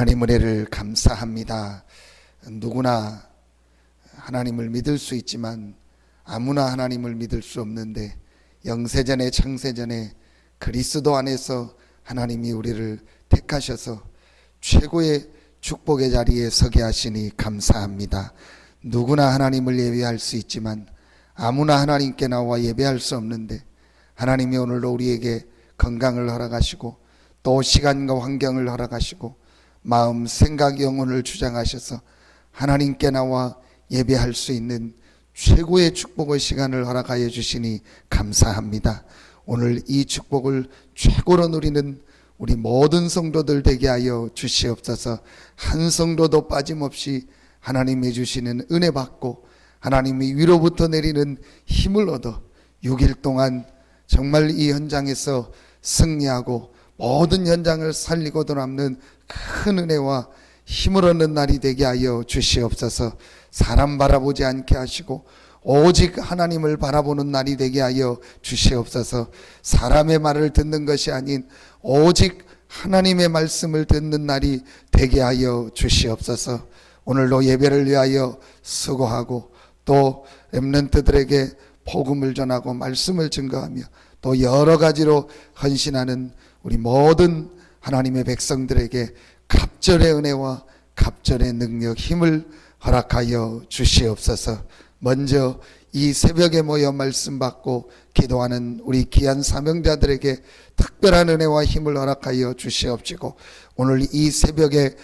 하나님 은혜를 감사합니다. 누구나 하나님을 믿을 수 있지만 아무나 하나님을 믿을 수 없는데 영세전에 창세전에 그리스도 안에서 하나님이 우리를 택하셔서 최고의 축복의 자리에 서게 하시니 감사합니다. 누구나 하나님을 예배할 수 있지만 아무나 하나님께 나와 예배할 수 없는데 하나님이 오늘도 우리에게 건강을 허락하시고 또 시간과 환경을 허락하시고 마음, 생각, 영혼을 주장하셔서 하나님께 나와 예배할 수 있는 최고의 축복의 시간을 허락하여 주시니 감사합니다. 오늘 이 축복을 최고로 누리는 우리 모든 성도들 되게 하여 주시옵소서. 한 성도도 빠짐없이 하나님이 주시는 은혜 받고 하나님이 위로부터 내리는 힘을 얻어 6일 동안 정말 이 현장에서 승리하고 모든 현장을 살리고도 남는 큰 은혜와 힘을 얻는 날이 되게 하여 주시옵소서. 사람 바라보지 않게 하시고 오직 하나님을 바라보는 날이 되게 하여 주시옵소서. 사람의 말을 듣는 것이 아닌 오직 하나님의 말씀을 듣는 날이 되게 하여 주시옵소서. 오늘도 예배를 위하여 수고하고 또 렘넌트들에게 복음을 전하고 말씀을 증거하며 또 여러 가지로 헌신하는 우리 모든 하나님의 백성들에게 갑절의 은혜와 갑절의 능력, 힘을 허락하여 주시옵소서. 먼저 이 새벽에 모여 말씀 받고 기도하는 우리 귀한 사명자들에게 특별한 은혜와 힘을 허락하여 주시옵시고 오늘 이 새벽에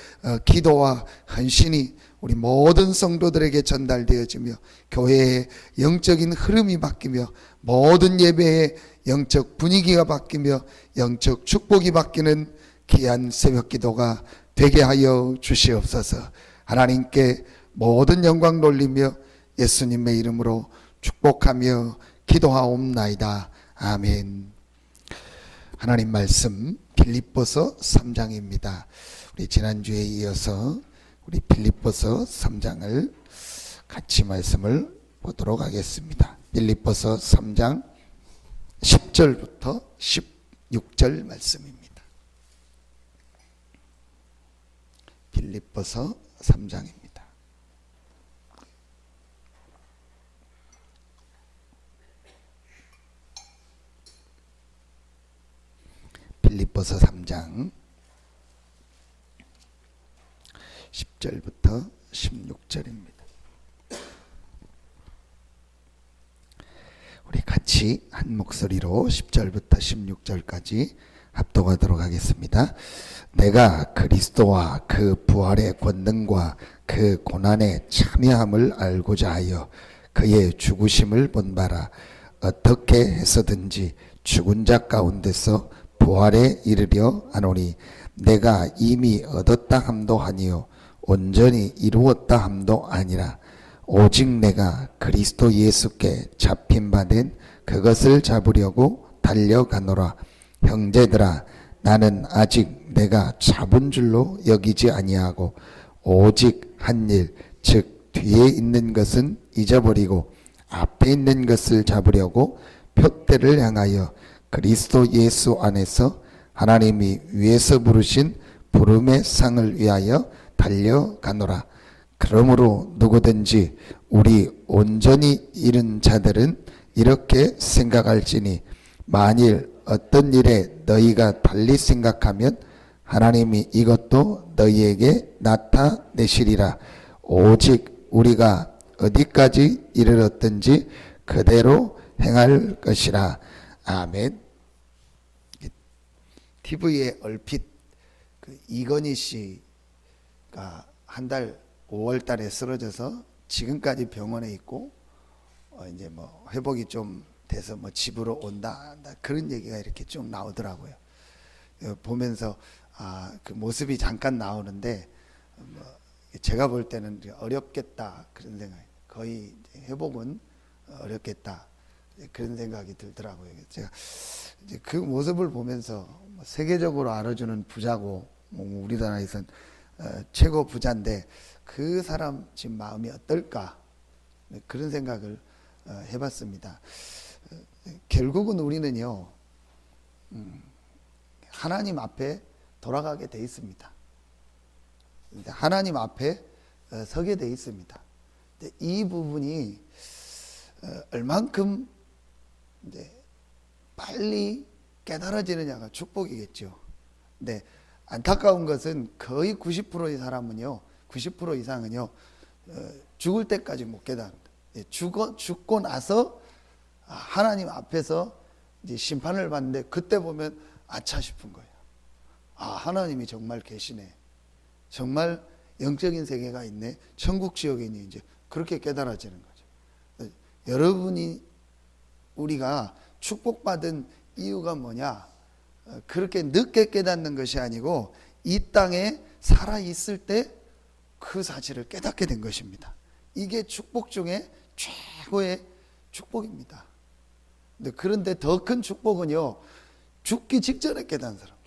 기도와 헌신이 우리 모든 성도들에게 전달되어지며 교회의 영적인 흐름이 바뀌며 모든 예배의 영적 분위기가 바뀌며 영적 축복이 바뀌는 귀한 새벽 기도가 되게 하여 주시옵소서. 하나님께 모든 영광 돌리며 예수님의 이름으로 축복하며 기도하옵나이다. 아멘. 하나님 말씀 빌립보서 3장입니다. 우리 지난주에 이어서 우리 빌립보서 3장을 같이 말씀을 보도록 하겠습니다. 빌립보서 3장 10절부터 16절 말씀입니다. 빌립보서 3장입니다. 빌립보서 3장 10절부터 16절입니다. 우리 같이 한 목소리로 10절부터 16절까지 합독하도록 하겠습니다. 내가 그리스도와 그 부활의 권능과 그 고난의 참여함을 알고자 하여 그의 죽으심을 본바라 어떻게 해서든지 죽은 자 가운데서 부활에 이르려 하노니 내가 이미 얻었다 함도 아니요 온전히 이루었다 함도 아니라 오직 내가 그리스도 예수께 잡힌 바 된 그것을 잡으려고 달려가노라. 형제들아 나는 아직 내가 잡은 줄로 여기지 아니하고 오직 한 일 즉 뒤에 있는 것은 잊어버리고 앞에 있는 것을 잡으려고 표대를 향하여 그리스도 예수 안에서 하나님이 위에서 부르신 부름의 상을 위하여 달려가노라. 그러므로 누구든지 우리 온전히 잃은 자들은 이렇게 생각할지니 만일 어떤 일에 너희가 달리 생각하면 하나님이 이것도 너희에게 나타내시리라. 오직 우리가 어디까지 이르렀든지 그대로 행할 것이라. 아멘. TV에 얼핏 이건희 씨가 한 달 5월 달에 쓰러져서 지금까지 병원에 있고 이제 뭐 회복이 좀 돼서 뭐 집으로 온다 그런 얘기가 이렇게 쭉 나오더라고요. 보면서 그 모습이 잠깐 나오는데 뭐 제가 볼 때는 어렵겠다 그런 생각, 거의 회복은 어렵겠다 그런 생각이 들더라고요. 제가 이제 그 모습을 보면서 세계적으로 알아주는 부자고 우리나라에선 최고 부자인데 그 사람 지금 마음이 어떨까 그런 생각을 해봤습니다. 결국은 우리는요 하나님 앞에 돌아가게 돼 있습니다. 하나님 앞에 서게 돼 있습니다. 이 부분이 얼만큼 이제 빨리 깨달아지느냐가 축복이겠죠. 근데 안타까운 것은 거의 90%의 사람은요, 90% 이상은요, 죽을 때까지 못 깨닫는다. 죽고 나서 하나님 앞에서 이제 심판을 받는데 그때 보면 아차 싶은 거예요. 하나님이 정말 계시네. 정말 영적인 세계가 있네. 천국 지역에 있네. 이제 그렇게 깨달아지는 거죠. 여러분이 우리가 축복받은 이유가 뭐냐? 그렇게 늦게 깨닫는 것이 아니고 이 땅에 살아 있을 때 그 사실을 깨닫게 된 것입니다. 이게 축복 중에 최고의 축복입니다. 그런데 더 큰 축복은요, 죽기 직전에 깨닫는 사람도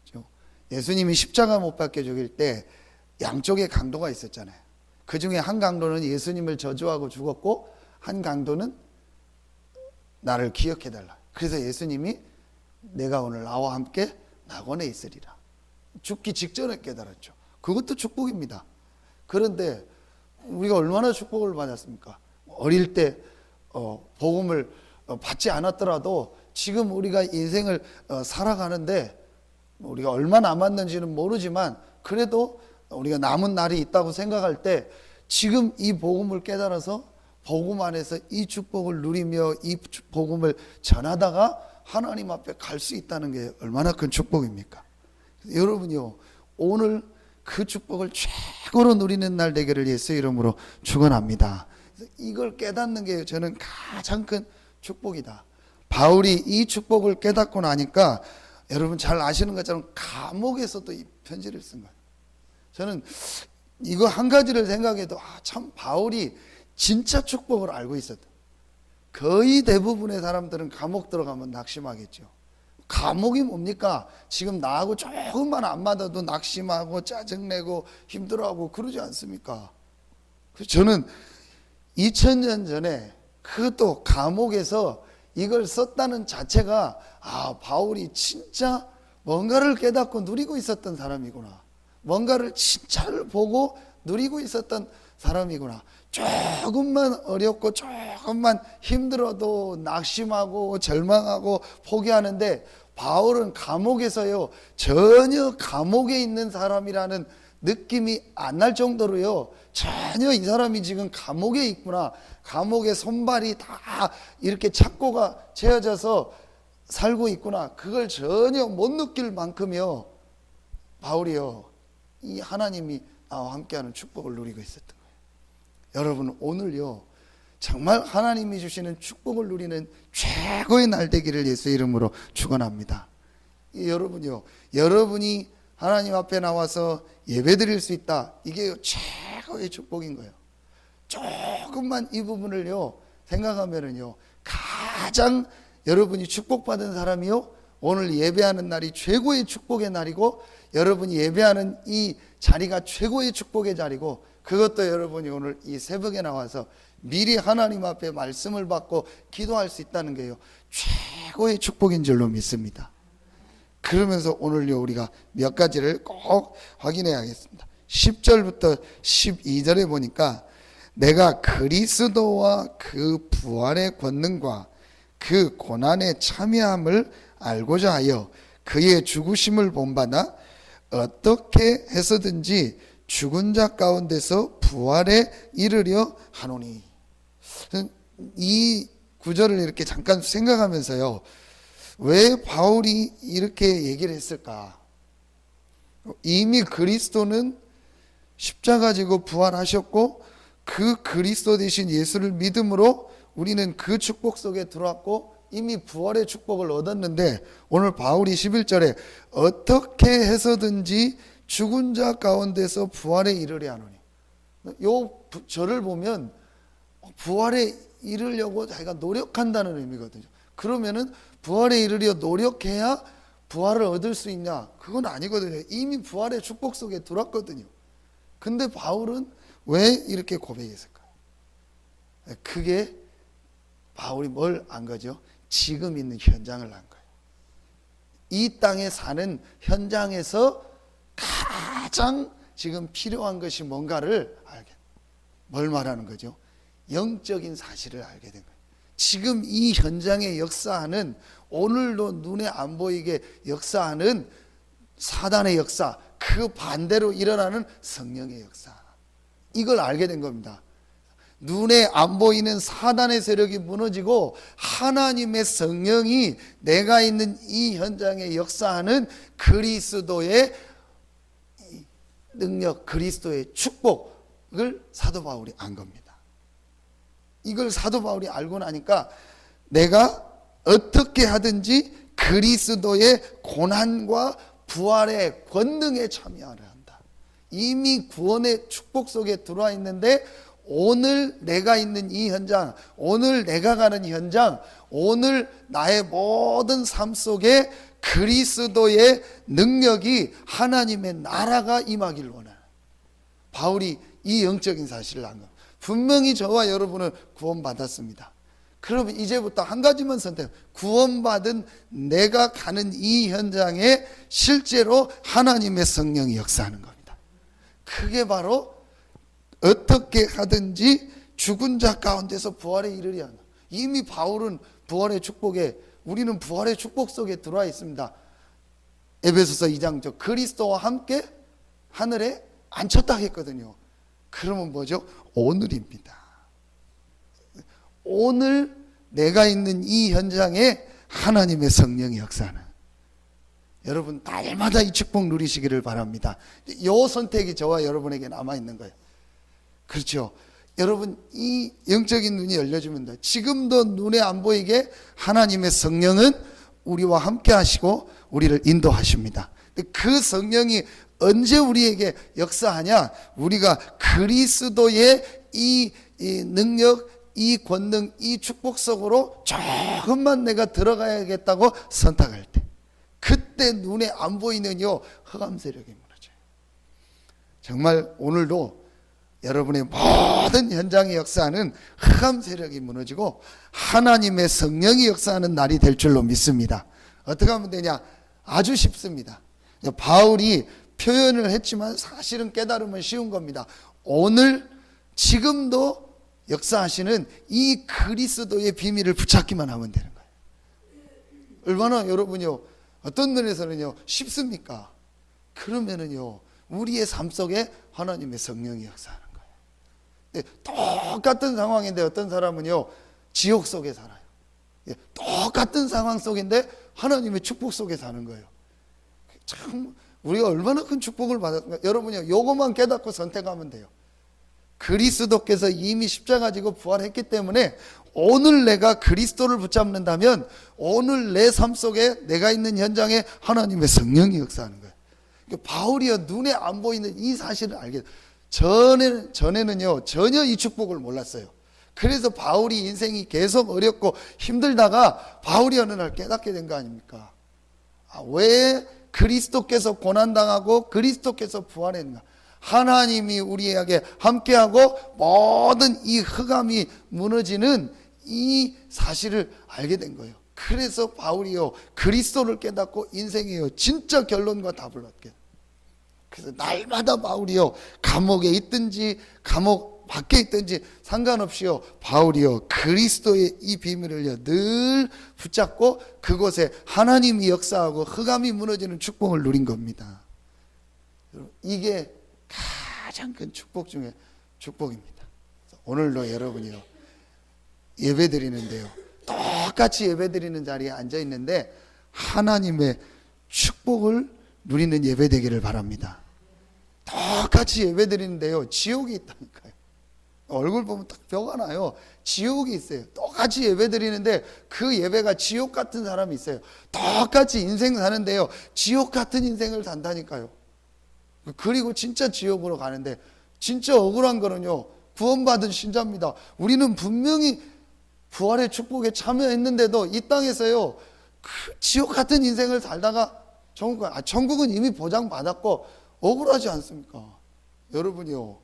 있어요. 예수님이 십자가 못 박혀 죽일 때 양쪽에 강도가 있었잖아요. 그 중에 한 강도는 예수님을 저주하고 죽었고 한 강도는 나를 기억해달라. 그래서 예수님이 내가 오늘 나와 함께 낙원에 있으리라. 죽기 직전에 깨달았죠. 그것도 축복입니다. 그런데 우리가 얼마나 축복을 받았습니까? 어릴 때 복음을 받지 않았더라도 지금 우리가 인생을 살아가는데 우리가 얼마 남았는지는 모르지만 그래도 우리가 남은 날이 있다고 생각할 때 지금 이 복음을 깨달아서 복음 안에서 이 축복을 누리며 이 복음을 전하다가 하나님 앞에 갈 수 있다는 게 얼마나 큰 축복입니까? 여러분요, 오늘 그 축복을 최고로 누리는 날 되기를 예수 이름으로 축원합니다. 이걸 깨닫는 게 저는 가장 큰 축복이다. 바울이 이 축복을 깨닫고 나니까 여러분 잘 아시는 것처럼 감옥에서도 이 편지를 쓴 거예요. 저는 이거 한 가지를 생각해도 참 바울이 진짜 축복을 알고 있었다. 거의 대부분의 사람들은 감옥 들어가면 낙심하겠죠. 감옥이 뭡니까? 지금 나하고 조금만 안 맞아도 낙심하고 짜증내고 힘들어하고 그러지 않습니까? 그래서 저는 2000년 전에 그것도 감옥에서 이걸 썼다는 자체가 바울이 진짜 뭔가를 깨닫고 누리고 있었던 사람이구나. 뭔가를 진짜를 보고 누리고 있었던 사람이구나. 조금만 어렵고 조금만 힘들어도 낙심하고 절망하고 포기하는데 바울은 감옥에서요, 전혀 감옥에 있는 사람이라는 느낌이 안 날 정도로요, 전혀 이 사람이 지금 감옥에 있구나, 감옥에 손발이 다 이렇게 착고가 채워져서 살고 있구나, 그걸 전혀 못 느낄 만큼요 바울이요, 이 하나님이 나와 함께하는 축복을 누리고 있었던 거예요. 여러분 오늘요, 정말 하나님이 주시는 축복을 누리는 최고의 날 되기를 예수 이름으로 축원합니다. 여러분요, 여러분이 하나님 앞에 나와서 예배드릴 수 있다, 이게 최고의 축복인 거예요. 조금만 이 부분을요 생각하면은요, 가장 여러분이 축복받은 사람이요, 오늘 예배하는 날이 최고의 축복의 날이고, 여러분이 예배하는 이 자리가 최고의 축복의 자리고, 그것도 여러분이 오늘 이 새벽에 나와서 미리 하나님 앞에 말씀을 받고 기도할 수 있다는 게요, 최고의 축복인 줄로 믿습니다. 그러면서 오늘요, 우리가 몇 가지를 꼭 확인해야겠습니다. 10절부터 12절에 보니까 내가 그리스도와 그 부활의 권능과 그 고난의 참여함을 알고자 하여 그의 죽으심을 본받아 어떻게 해서든지 죽은 자 가운데서 부활에 이르려 하노니. 이 구절을 이렇게 잠깐 생각하면서요, 왜 바울이 이렇게 얘기를 했을까? 이미 그리스도는 십자가 지고 부활하셨고 그 그리스도 되신 예수를 믿음으로 우리는 그 축복 속에 들어왔고 이미 부활의 축복을 얻었는데, 오늘 바울이 11절에 어떻게 해서든지 죽은 자 가운데서 부활에 이르려 하노니, 요 절을 보면 부활에 이르려고 자기가 노력한다는 의미거든요. 그러면은 부활에 이르려 노력해야 부활을 얻을 수 있냐? 그건 아니거든요. 이미 부활의 축복 속에 들어왔거든요. 근데 바울은 왜 이렇게 고백했을까요? 그게 바울이 뭘 안 거죠? 지금 있는 현장을 안 거예요. 이 땅에 사는 현장에서 가장 지금 필요한 것이 뭔가를 알게. 뭘 말하는 거죠? 영적인 사실을 알게 된 거예요. 지금 이 현장에 역사하는, 오늘도 눈에 안 보이게 역사하는 사단의 역사, 그 반대로 일어나는 성령의 역사, 이걸 알게 된 겁니다. 눈에 안 보이는 사단의 세력이 무너지고 하나님의 성령이 내가 있는 이 현장에 역사하는 그리스도의 능력, 그리스도의 축복을 사도 바울이 안 겁니다. 이걸 사도 바울이 알고 나니까 내가 어떻게 하든지 그리스도의 고난과 부활의 권능에 참여하려 한다. 이미 구원의 축복 속에 들어와 있는데 오늘 내가 있는 이 현장, 오늘 내가 가는 현장, 오늘 나의 모든 삶 속에 그리스도의 능력이, 하나님의 나라가 임하기를 원하는, 바울이 이 영적인 사실을 안 겁니다. 분명히 저와 여러분은 구원받았습니다. 그러면 이제부터 한 가지만 선택, 구원받은 내가 가는 이 현장에 실제로 하나님의 성령이 역사하는 겁니다. 그게 바로 어떻게 하든지 죽은 자 가운데서 부활에 이르려 한다. 이미 바울은 부활의 축복에, 우리는 부활의 축복 속에 들어와 있습니다. 에베소서 2장 저 그리스도와 함께 하늘에 앉혔다 했거든요. 그러면 뭐죠? 오늘입니다. 오늘 내가 있는 이 현장에 하나님의 성령이 역사하는, 여러분 날마다 이 축복 누리시기를 바랍니다. 이 선택이 저와 여러분에게 남아있는 거예요. 그렇죠? 여러분 이 영적인 눈이 열려주면 돼. 지금도 눈에 안 보이게 하나님의 성령은 우리와 함께 하시고 우리를 인도하십니다. 그 성령이 언제 우리에게 역사하냐? 우리가 그리스도의 이 능력, 이 권능, 이 축복 속으로 조금만 내가 들어가야겠다고 선택할 때, 그때 눈에 안 보이는 흑암 세력이 무너져요. 정말 오늘도 여러분의 모든 현장의 역사는 흑암 세력이 무너지고 하나님의 성령이 역사하는 날이 될 줄로 믿습니다. 어떻게 하면 되냐? 아주 쉽습니다. 바울이 표현을 했지만 사실은 깨달으면 쉬운 겁니다. 오늘 지금도 역사하시는 이 그리스도의 비밀을 붙잡기만 하면 되는 거예요. 얼마나 여러분요, 어떤 면에서는요 쉽습니까? 그러면은요 우리의 삶 속에 하나님의 성령이 역사하는 거예요. 똑같은 상황인데 어떤 사람은요 지옥 속에 살아요. 똑같은 상황 속인데 하나님의 축복 속에 사는 거예요. 참 우리가 얼마나 큰 축복을 받았는가. 여러분요 요것만 깨닫고 선택하면 돼요. 그리스도께서 이미 십자가 지고 부활했기 때문에 오늘 내가 그리스도를 붙잡는다면 오늘 내 삶 속에 내가 있는 현장에 하나님의 성령이 역사하는 거예요. 바울이요 눈에 안 보이는 이 사실을 알게, 전에는요 전혀 이 축복을 몰랐어요. 그래서 바울이 인생이 계속 어렵고 힘들다가 바울이 어느 날 깨닫게 된 거 아닙니까? 왜 그리스도께서 고난당하고 그리스도께서 부활했는가? 하나님이 우리에게 함께하고 모든 이 흑암이 무너지는 이 사실을 알게 된 거예요. 그래서 바울이요 그리스도를 깨닫고 인생이요 진짜 결론과 답을 얻게. 그래서 날마다 바울이요 감옥에 있든지 감옥 밖에 있든지 상관없이요 바울이요 그리스도의 이 비밀을요 늘 붙잡고 그곳에 하나님이 역사하고 흑암이 무너지는 축복을 누린 겁니다. 이게 가장 큰 축복 중에 축복입니다. 오늘도 여러분이요 예배 드리는데요 똑같이 예배 드리는 자리에 앉아 있는데 하나님의 축복을 누리는 예배 되기를 바랍니다. 똑같이 예배 드리는데요 지옥이 있다니까요. 얼굴 보면 딱 벼가 나요. 지옥이 있어요. 똑같이 예배 드리는데 그 예배가 지옥 같은 사람이 있어요. 똑같이 인생 사는데요 지옥 같은 인생을 산다니까요. 그리고 진짜 지옥으로 가는데 진짜 억울한 거는요 구원받은 신자입니다. 우리는 분명히 부활의 축복에 참여했는데도 이 땅에서요 그 지옥 같은 인생을 살다가 천국은 이미 보장받았고 억울하지 않습니까? 여러분이요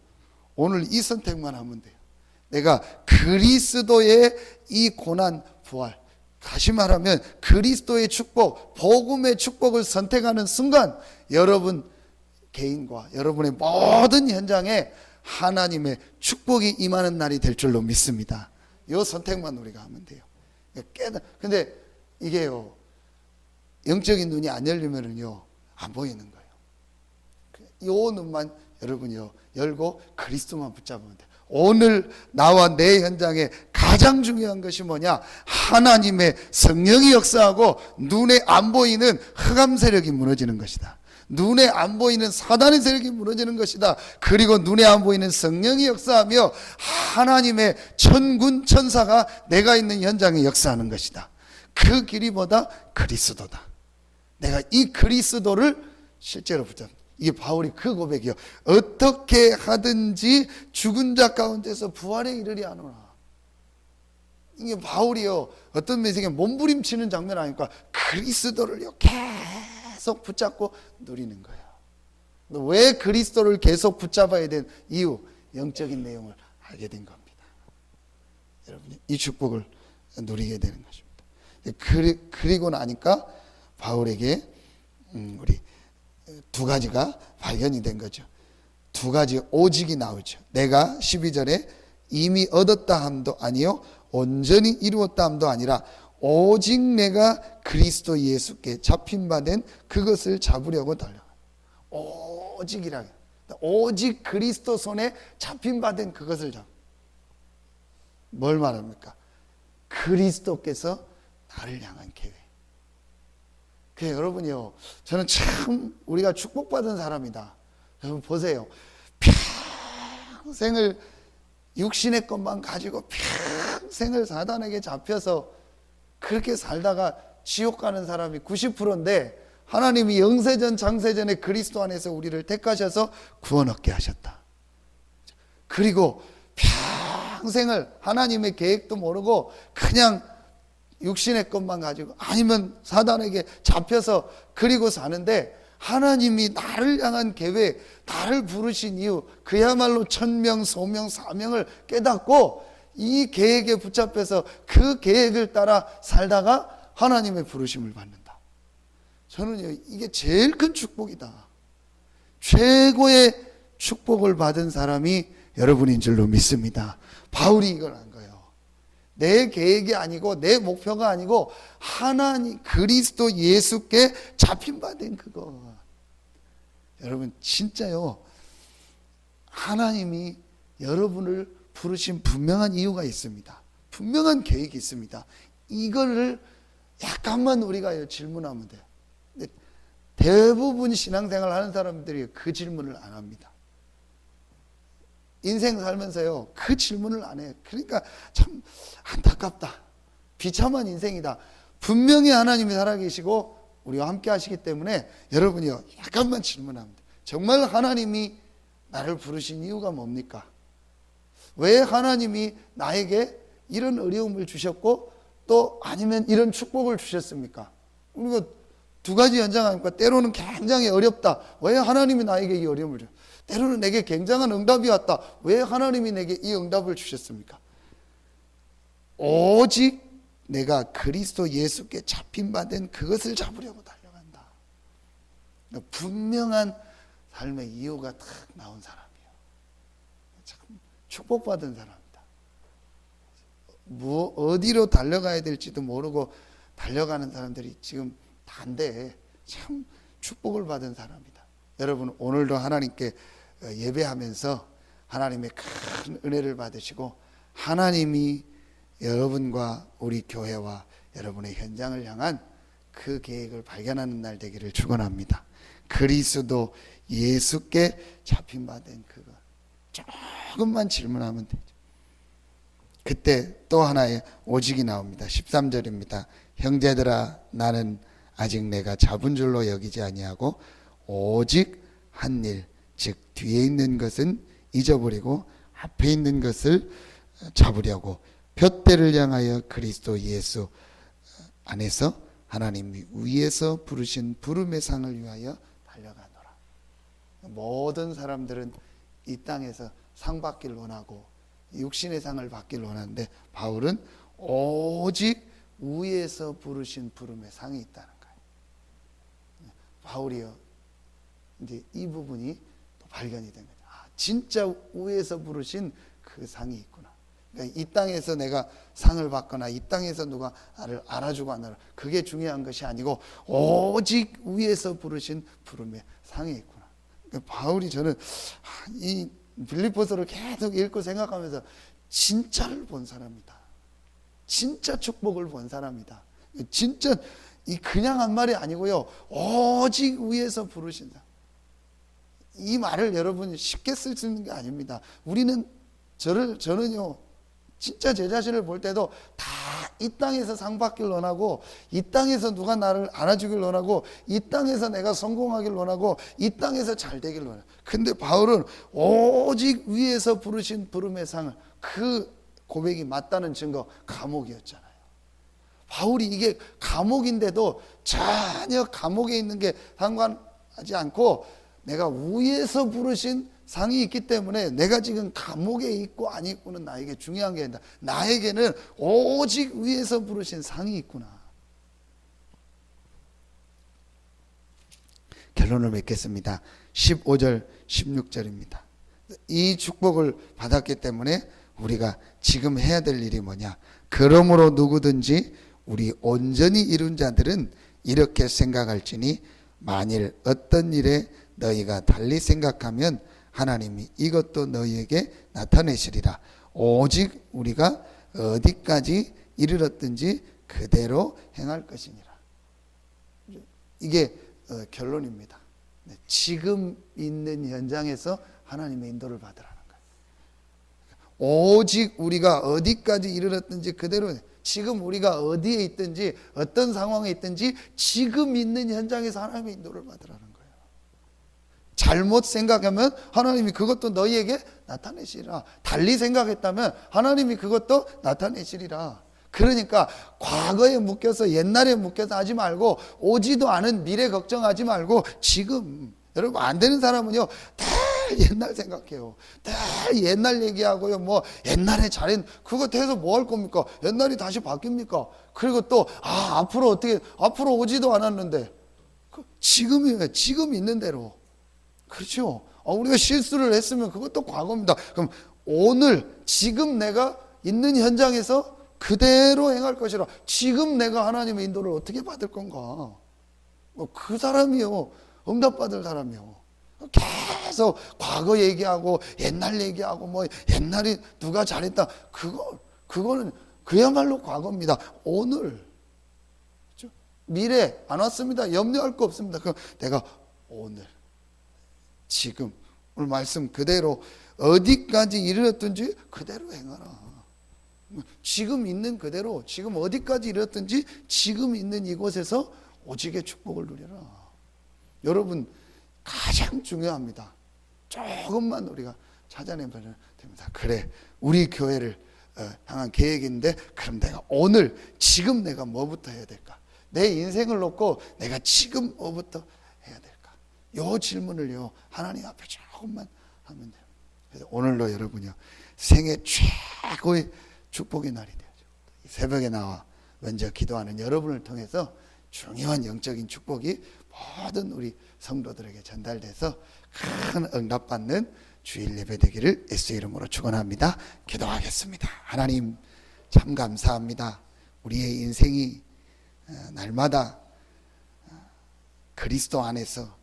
오늘 이 선택만 하면 돼요. 내가 그리스도의 이 고난 부활, 다시 말하면 그리스도의 축복, 복음의 축복을 선택하는 순간 여러분 개인과 여러분의 모든 현장에 하나님의 축복이 임하는 날이 될 줄로 믿습니다. 이 선택만 우리가 하면 돼요. 근데 이게요, 영적인 눈이 안 열리면은요, 안 보이는 거예요. 요 눈만 여러분이요, 열고 그리스도만 붙잡으면 돼요. 오늘 나와 내 현장에 가장 중요한 것이 뭐냐? 하나님의 성령이 역사하고 눈에 안 보이는 흑암 세력이 무너지는 것이다. 눈에 안 보이는 사단의 세력이 무너지는 것이다. 그리고 눈에 안 보이는 성령이 역사하며 하나님의 천군 천사가 내가 있는 현장에 역사하는 것이다. 그 길이 뭐다? 그리스도다. 내가 이 그리스도를 실제로 붙잡는다. 이게 바울이 그 고백이요. 어떻게 하든지 죽은 자 가운데서 부활에 이르리 하노라. 이게 바울이요, 어떤 메시지에 몸부림치는 장면 아닙니까? 그리스도를요 계속 붙잡고 누리는 거예요. 왜 그리스도를 계속 붙잡아야 된 이유, 영적인 내용을 알게 된 겁니다. 여러분이 이 축복을 누리게 되는 것입니다. 그리고 나니까 바울에게 우리 두 가지가 발견이 된 거죠. 두 가지 오직이 나오죠. 내가 12절에 이미 얻었다 함도 아니요 온전히 이루었다 함도 아니라 오직 내가 그리스도 예수께 잡힌 바 된 그것을 잡으려고 달려가. 오직이라. 오직 그리스도 손에 잡힌 바 된 그것을 잡. 뭘 말합니까? 그리스도께서 나를 향한 계획. 여러분이요, 저는 참 우리가 축복받은 사람이다. 여러분 보세요. 평생을 육신의 것만 가지고 평생을 사단에게 잡혀서 그렇게 살다가 지옥 가는 사람이 90%인데 하나님이 영세전 장세전에 그리스도 안에서 우리를 택하셔서 구원 얻게 하셨다. 그리고 평생을 하나님의 계획도 모르고 그냥 육신의 것만 가지고 아니면 사단에게 잡혀서 그리고 사는데 하나님이 나를 향한 계획, 나를 부르신 이유, 그야말로 천명, 소명, 사명을 깨닫고 이 계획에 붙잡혀서 그 계획을 따라 살다가 하나님의 부르심을 받는다. 저는 이게 제일 큰 축복이다. 최고의 축복을 받은 사람이 여러분인 줄로 믿습니다. 바울이 이걸 한 거예요. 내 계획이 아니고 내 목표가 아니고 하나님 그리스도 예수께 잡힌 바 된 그거. 여러분 진짜요, 하나님이 여러분을 부르신 분명한 이유가 있습니다. 분명한 계획이 있습니다. 이거를 약간만 우리가 질문하면 돼요. 근데 대부분 신앙생활 하는 사람들이 그 질문을 안 합니다. 인생 살면서요 그 질문을 안 해요. 그러니까 참 안타깝다. 비참한 인생이다. 분명히 하나님이 살아계시고 우리와 함께 하시기 때문에 여러분이요 약간만 질문합니다. 정말 하나님이 나를 부르신 이유가 뭡니까? 왜 하나님이 나에게 이런 어려움을 주셨고 또 아니면 이런 축복을 주셨습니까? 우리가 두 가지 현장 아닙니까? 때로는 굉장히 어렵다. 왜 하나님이 나에게 이 어려움을 주셨습니까? 때로는 내게 굉장한 응답이 왔다. 왜 하나님이 내게 이 응답을 주셨습니까? 오직 내가 그리스도 예수께 잡힌 바 된 그것을 잡으려고 달려간다. 분명한 삶의 이유가 딱 나온 사람이에요. 참 축복받은 사람이다. 어디로 달려가야 될지도 모르고 달려가는 사람들이 지금 다인데 참 축복을 받은 사람이다. 여러분 오늘도 하나님께 예배하면서 하나님의 큰 은혜를 받으시고 하나님이 여러분과 우리 교회와 여러분의 현장을 향한 그 계획을 발견하는 날 되기를 축원합니다. 그리스도 예수께 잡힌 바 된 그거 조금만 질문하면 되죠. 그때 또 하나의 오직이 나옵니다. 13절입니다. 형제들아 나는 아직 내가 잡은 줄로 여기지 아니하고 오직 한 일, 즉 뒤에 있는 것은 잊어버리고 앞에 있는 것을 잡으려고 푯대를 향하여 그리스도 예수 안에서 하나님이 위에서 부르신 부름의 상을 위하여 달려가노라. 모든 사람들은 이 땅에서 상 받기를 원하고 육신의 상을 받기를 원하는데 바울은 오직 위에서 부르신 부름의 상이 있다는 거예요. 바울이요 이제 이 부분이 또 발견이 된 거죠. 아, 진짜 위에서 부르신 그 상이 있구나. 그러니까 이 땅에서 내가 상을 받거나 이 땅에서 누가 나를 알아주고 안 알아, 그게 중요한 것이 아니고 오직 위에서 부르신 부름의 상이 있구나. 그러니까 바울이, 저는 이 빌립보서를 계속 읽고 생각하면서 진짜를 본 사람이다. 진짜 축복을 본 사람이다. 진짜 이 그냥 한 말이 아니고요. 오직 위에서 부르신 상. 이 말을 여러분이 쉽게 쓸 수 있는 게 아닙니다. 우리는 저는요, 진짜 제 자신을 볼 때도 다 이 땅에서 상 받길 원하고, 이 땅에서 누가 나를 안아주길 원하고, 이 땅에서 내가 성공하길 원하고, 이 땅에서 잘 되길 원해요. 근데 바울은 오직 위에서 부르신 부름의 상을, 그 고백이 맞다는 증거, 감옥이었잖아요. 바울이 이게 감옥인데도 전혀 감옥에 있는 게 상관하지 않고 내가 위에서 부르신 상이 있기 때문에 내가 지금 감옥에 있고 안 있고는 나에게 중요한 게 아니다. 나에게는 오직 위에서 부르신 상이 있구나. 결론을 맺겠습니다. 15절 16절입니다. 이 축복을 받았기 때문에 우리가 지금 해야 될 일이 뭐냐? 그러므로 누구든지 우리 온전히 이룬 자들은 이렇게 생각할지니 만일 어떤 일에 너희가 달리 생각하면 하나님이 이것도 너희에게 나타내시리라. 오직 우리가 어디까지 이르렀든지 그대로 행할 것이니라. 이게 결론입니다. 지금 있는 현장에서 하나님의 인도를 받으라는 거예요. 오직 우리가 어디까지 이르렀든지 그대로, 지금 우리가 어디에 있든지 어떤 상황에 있든지 지금 있는 현장에서 하나님의 인도를 받으라는 거예요. 잘못 생각하면 하나님이 그것도 너희에게 나타내시리라. 달리 생각했다면 하나님이 그것도 나타내시리라. 그러니까 과거에 묶여서, 옛날에 묶여서 하지 말고, 오지도 않은 미래 걱정하지 말고 지금. 여러분, 안 되는 사람은요 다 옛날 생각해요. 다 옛날 얘기하고요. 뭐 옛날에 잘했, 그거 해서 뭐 할 겁니까? 옛날이 다시 바뀝니까? 그리고 또 앞으로 어떻게, 앞으로 오지도 않았는데 지금이에요. 지금 있는 대로. 그렇죠. 우리가 실수를 했으면 그것도 과거입니다. 그럼 오늘 지금 내가 있는 현장에서 그대로 행할 것이라. 지금 내가 하나님의 인도를 어떻게 받을 건가? 그 사람이요, 응답받을 사람이요. 계속 과거 얘기하고 옛날 얘기하고 뭐 옛날에 누가 잘했다, 그거는 그야말로 과거입니다. 오늘, 그렇죠? 미래 안 왔습니다. 염려할 거 없습니다. 그럼 내가 오늘, 지금, 오늘 말씀 그대로 어디까지 이르렀든지 그대로 행하라. 지금 있는 그대로, 지금 어디까지 이르렀든지 지금 있는 이곳에서 오직의 축복을 누려라. 여러분, 가장 중요합니다. 조금만 우리가 찾아내면 됩니다. 그래, 우리 교회를 향한 계획인데, 그럼 내가 오늘 지금 내가 뭐부터 해야 될까? 내 인생을 놓고 내가 지금 뭐부터 해야 될까? 요 질문을요 하나님 앞에 조금만 하면 돼요. 그래서 오늘도 여러분요 생애 최고의 축복의 날이 되죠. 새벽에 나와 먼저 기도하는 여러분을 통해서 중요한 영적인 축복이 모든 우리 성도들에게 전달돼서 큰 응답받는 주일 예배 되기를 예수의 이름으로 축원합니다. 기도하겠습니다. 하나님, 참 감사합니다. 우리의 인생이 날마다 그리스도 안에서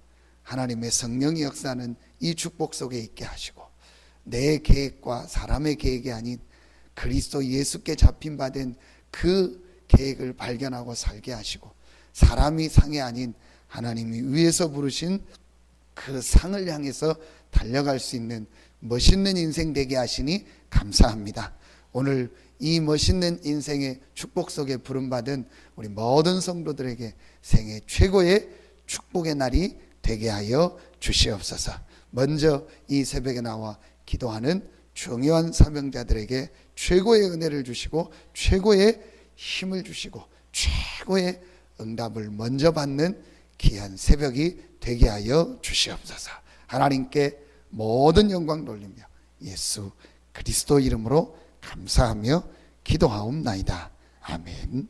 하나님의 성령이 역사하는 이 축복 속에 있게 하시고, 내 계획과 사람의 계획이 아닌 그리스도 예수께 잡힌 바 된 그 계획을 발견하고 살게 하시고, 사람이 상이 아닌 하나님이 위에서 부르신 그 상을 향해서 달려갈 수 있는 멋있는 인생 되게 하시니 감사합니다. 오늘 이 멋있는 인생의 축복 속에 부름받은 우리 모든 성도들에게 생애 최고의 축복의 날이 되게 하여 주시옵소서. 먼저 이 새벽에 나와 기도하는 중요한 사명자들에게 최고의 은혜를 주시고 최고의 힘을 주시고 최고의 응답을 먼저 받는 귀한 새벽이 되게 하여 주시옵소서. 하나님께 모든 영광 돌리며 예수 그리스도 이름으로 감사하며 기도하옵나이다. 아멘.